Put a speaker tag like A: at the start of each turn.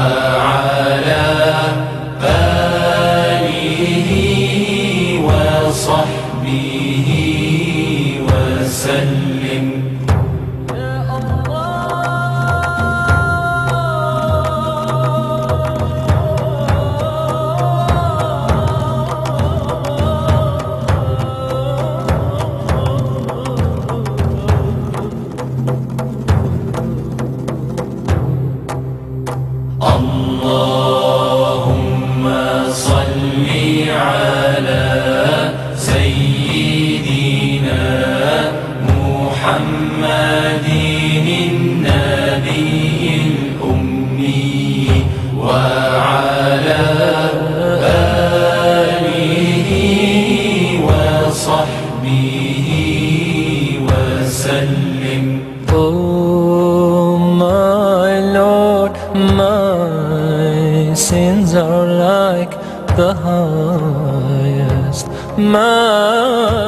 A: وعلى آله وصحبه وسلم. اللهم صل على سيدنا محمد النبي الأمي وعلى آله وصحبه وسلم.
B: Oh my Lord, my sins are like the highest. My